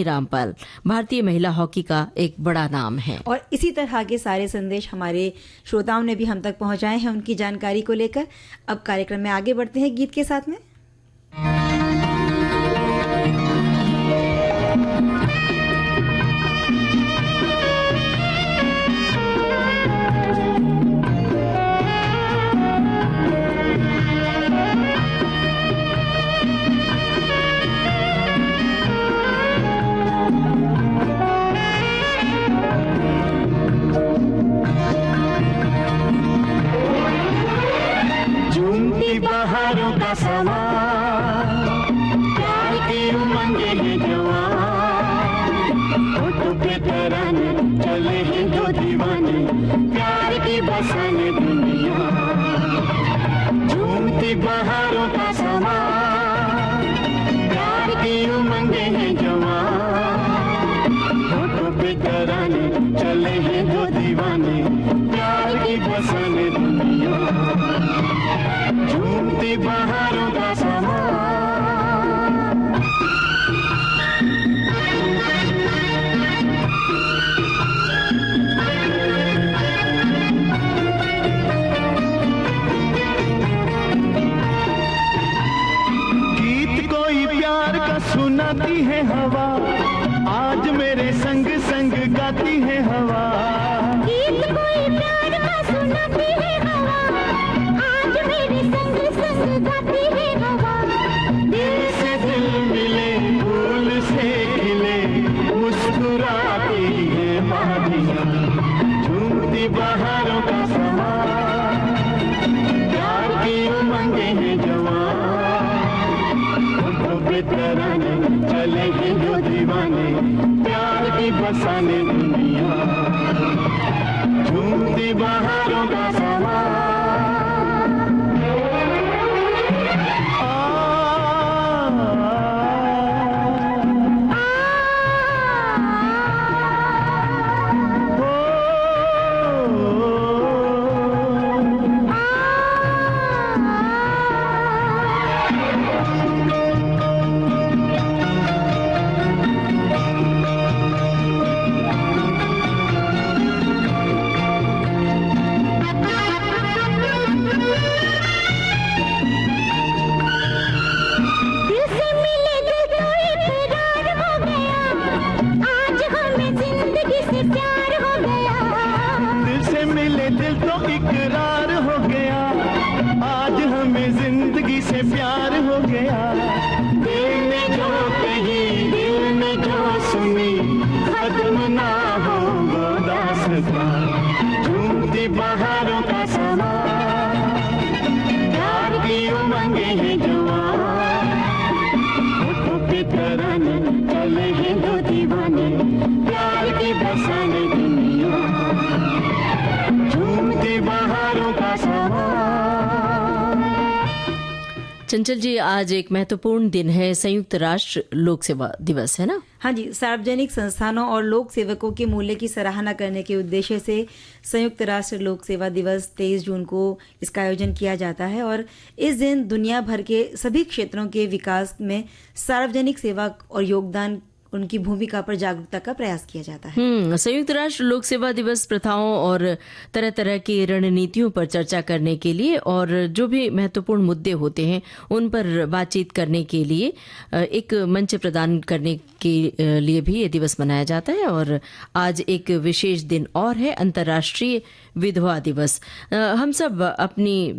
रामपाल भारतीय महिला हॉकी का एक बड़ा नाम है। और इसी तरह के सारे संदेश हमारे श्रोताओं ने भी हम तक पहुंचाए हैं उनकी जानकारी को लेकर। अब कार्यक्रम में आगे बढ़ते हैं गीत के साथ में। बहारों का समा प्यार की उमंगे हैं जवान, होठों पे तराने चले हैं दो दीवाने, प्यार की बसाने दुनिया। झूमती बहारों का समा प्यार की उमंगे हैं जवान, होठों पे तराने चले हैं दो दीवाने, प्यार की बसाने दुनिया। झूमती बहारों का समा गीत कोई प्यार का सुनाती है हवा, आज मेरे संग संग गाती है हवा। गीत कोई प्यार का सुनाती है हवा, आज मेरे संग संग गाती है हवा। दिल से दिल मिले फूल से खिले मुस्कुराती है वादियाँ, झूमती बहारों का समा प्यार की उमंगे हैं जवान, होठों पे तराने चले हैं दो दीवाने, प्यार की बसाने दुनिया। झूमती बहारों का समा बहारों का समा प्यार की उमंगे हैं जवान, होठों पे तराने चले हैं दो दीवाने, प्यार की बसाने दुनिया। झूमती बहारों का समा। चंचल जी, आज एक महत्वपूर्ण दिन है, संयुक्त राष्ट्र लोक सेवा दिवस है ना? हाँ जी, सार्वजनिक संस्थानों और लोक सेवकों के मूल्य की सराहना करने के उद्देश्य से संयुक्त राष्ट्र लोक सेवा दिवस 23 जून को इसका आयोजन किया जाता है। और इस दिन दुनिया भर के सभी क्षेत्रों के विकास में सार्वजनिक सेवा और योगदान उनकी भूमिका पर जागरूकता का प्रयास किया जाता है। संयुक्त राष्ट्र लोक सेवा दिवस प्रथाओं और तरह तरह की रणनीतियों पर चर्चा करने के लिए और जो भी महत्वपूर्ण मुद्दे होते हैं उन पर बातचीत करने के लिए एक मंच प्रदान करने के लिए भी ये दिवस मनाया जाता है। और आज एक विशेष दिन और है, अंतर्राष्ट्रीय विधवा दिवस। हम सब अपनी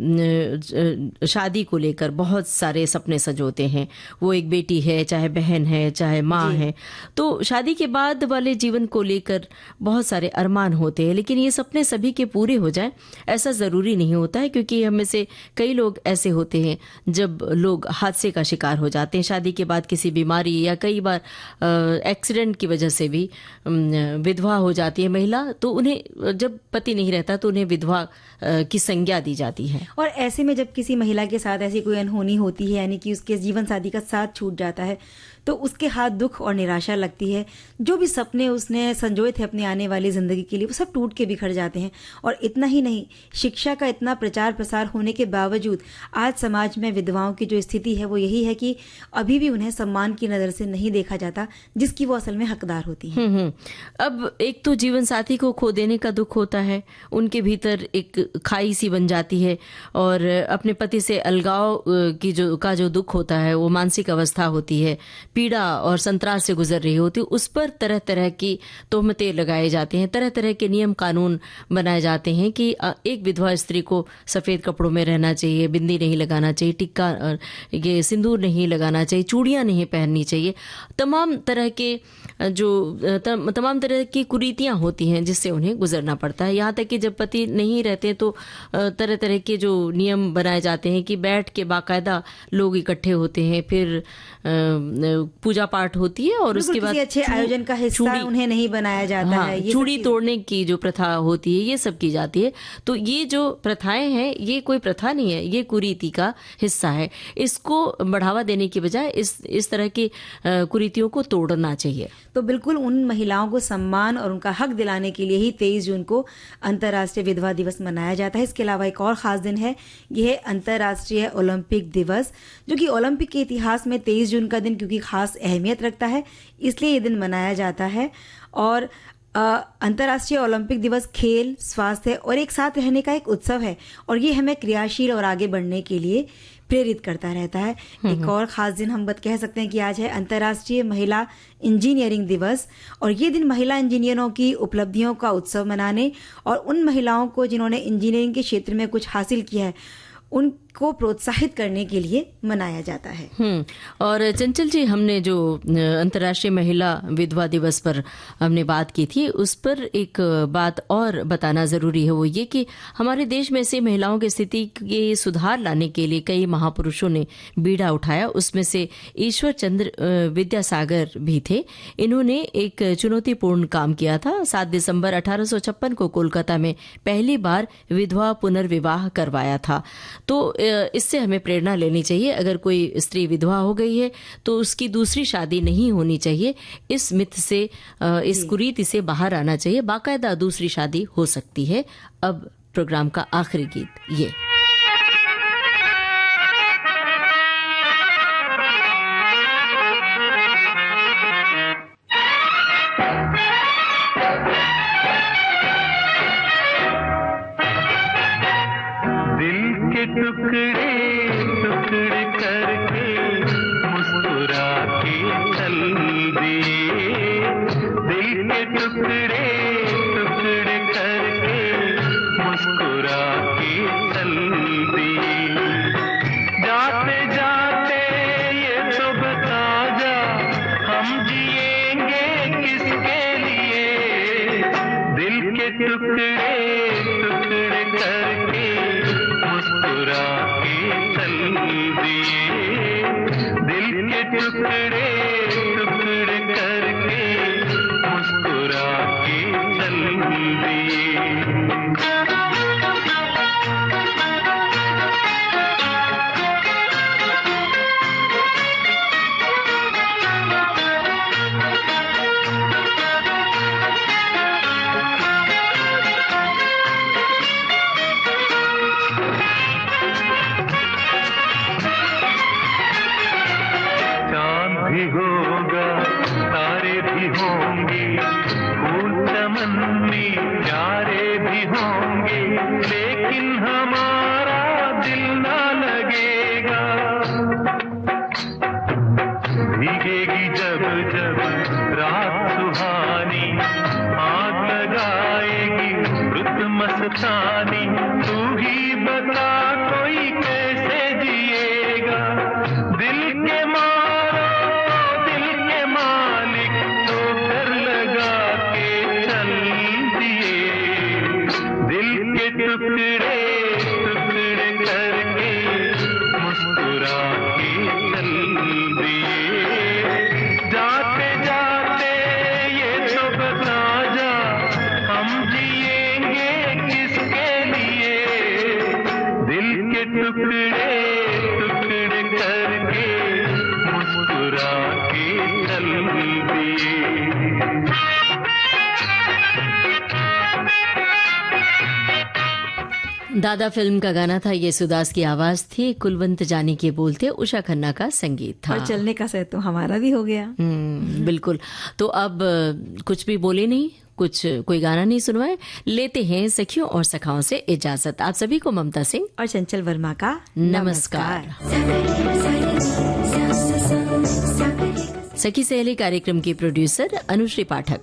शादी को लेकर बहुत सारे सपने सजोते हैं। वो एक बेटी है, चाहे बहन है, चाहे माँ है, तो शादी के बाद वाले जीवन को लेकर बहुत सारे अरमान होते हैं। लेकिन ये सपने सभी के पूरे हो जाएं ऐसा ज़रूरी नहीं होता है, क्योंकि हम में से कई लोग ऐसे होते हैं जब लोग हादसे का शिकार हो जाते हैं शादी के बाद, किसी बीमारी या कई बार एक्सीडेंट की वजह से भी विधवा हो जाती है महिला। तो उन्हें जब पति नहीं रहता रहता है तो उन्हें विधवा की संज्ञा दी जाती है। और ऐसे में जब किसी महिला के साथ ऐसी कोई अनहोनी होती है, यानी कि उसके जीवन साथी का साथ छूट जाता है, तो उसके हाथ दुख और निराशा लगती है। जो भी सपने उसने संजोए थे अपनी आने वाली जिंदगी के लिए, वो सब टूट के बिखर जाते हैं। और इतना ही नहीं, शिक्षा का इतना प्रचार प्रसार होने के बावजूद आज समाज में विधवाओं की जो स्थिति है वो यही है कि अभी भी उन्हें सम्मान की नज़र से नहीं देखा जाता, जिसकी वो असल में हकदार होती हैं। अब एक तो जीवन साथी को खो देने का दुख होता है, उनके भीतर एक खाई सी बन जाती है, और अपने पति से अलगाव का जो दुख होता है, वो मानसिक अवस्था होती है, पीड़ा और संतरास से गुजर रही होती है। उस पर तरह तरह की तोहमतें लगाए जाते हैं, तरह तरह के नियम कानून बनाए जाते हैं कि एक विधवा स्त्री को सफ़ेद कपड़ों में रहना चाहिए, बिंदी नहीं लगाना चाहिए, टिक्का ये सिंदूर नहीं लगाना चाहिए, चूड़ियाँ नहीं पहननी चाहिए। तमाम तरह की कुरीतियाँ होती हैं जिससे उन्हें गुजरना पड़ता है। यहाँ तक कि जब पति नहीं रहते तो तरह तरह के जो नियम बनाए जाते हैं कि बैठ के बाकायदा लोग इकट्ठे होते हैं, फिर पूजा पाठ होती है और उसके बाद अच्छे आयोजन का हिस्सा उन्हें नहीं बनाया जाता है। ये चूड़ी तोड़ने की जो प्रथा होती है, ये सब की जाती है। तो ये जो प्रथाएं हैं, ये कोई प्रथा नहीं है, ये कुरीति का हिस्सा है। इसको बढ़ावा देने की बजाय इस तरह की कुरीतियों को तोड़ना चाहिए। तो बिल्कुल उन महिलाओं को सम्मान और उनका हक दिलाने के लिए ही 23 जून को अंतर्राष्ट्रीय विधवा दिवस मनाया जाता है। इसके अलावा एक और खास दिन है, यह है अंतर्राष्ट्रीय ओलंपिक दिवस, जो कि ओलंपिक के इतिहास में 23 जून का दिन क्योंकि खास अहमियत रखता है, इसलिए ये दिन मनाया जाता है। और अंतर्राष्ट्रीय ओलंपिक दिवस खेल, स्वास्थ्य और एक साथ रहने का एक उत्सव है, और ये हमें क्रियाशील और आगे बढ़ने के लिए प्रेरित करता रहता है। एक और खास दिन हम कह सकते हैं कि आज है अंतर्राष्ट्रीय महिला इंजीनियरिंग दिवस, और ये दिन महिला इंजीनियरों की उपलब्धियों का उत्सव मनाने और उन महिलाओं को जिन्होंने इंजीनियरिंग के क्षेत्र में कुछ हासिल किया है उनको प्रोत्साहित करने के लिए मनाया जाता है। और चंचल जी, हमने जो अंतर्राष्ट्रीय महिला विधवा दिवस पर हमने बात की थी, उस पर एक बात और बताना ज़रूरी है, वो ये कि हमारे देश में से महिलाओं की स्थिति के सुधार लाने के लिए कई महापुरुषों ने बीड़ा उठाया। उसमें से ईश्वर चंद्र विद्यासागर भी थे। इन्होंने एक चुनौतीपूर्ण काम किया था। 7 दिसंबर 1856 को कोलकाता में पहली बार विधवा पुनर्विवाह करवाया था। तो इससे हमें प्रेरणा लेनी चाहिए। अगर कोई स्त्री विधवा हो गई है तो उसकी दूसरी शादी नहीं होनी चाहिए। इस मिथ से, इस कुरीति से बाहर आना चाहिए। बाकायदा दूसरी शादी हो सकती है। अब प्रोग्राम का आखिरी गीत ये। टुकड़े टुकड़े करके मुस्कुरा के चल दिए, दिल के टुकड़े टुकड़े करके मुस्कुरा के चल दिए। जाते जाते ये तो बता जा, हम जिएंगे किसके लिए? दिल के टुकड़े टुकड़े करके मुस्कुरा के चल दिए, दिल के टुकड़े टुकड़े करके मुस्कुरा के चल दिए। भी होगा, तारे भी होंगे, फूल चमन में प्यारे भी होंगे, लेकिन हमारा दिल ना लगेगा। भीगेगी जब जब रात सुहानी, आग लगाएगी रुत मस्तानी, तू ही बता कोई कैसे जिएगा? दिल के टुकड़े टुकड़े करके मुस्कुरा के चल दिए। जाते जाते ये तो बता जा, हम जिएंगे किस टुकड़े टुकड़े करके मुस्कुरा के चल दिए। दादा फिल्म का गाना था, ये सुदास की आवाज थी, कुलवंत जानी के बोल थे, उषा खन्ना का संगीत था। और चलने का सह तो हमारा भी हो गया। बिल्कुल। तो अब कुछ भी बोले नहीं, कुछ कोई गाना नहीं सुनवाए, लेते हैं सखियों और सखाओं से इजाजत। आप सभी को ममता सिंह और चंचल वर्मा का नमस्कार। सखी सहेली कार्यक्रम की प्रोड्यूसर अनुश्री पाठक।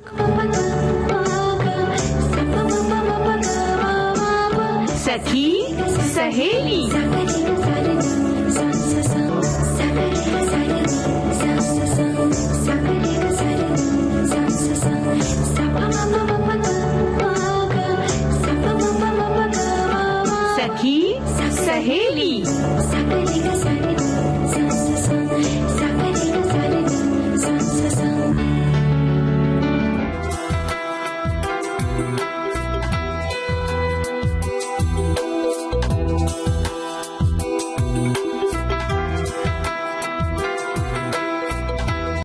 सखी सहेली। सखी सहेली।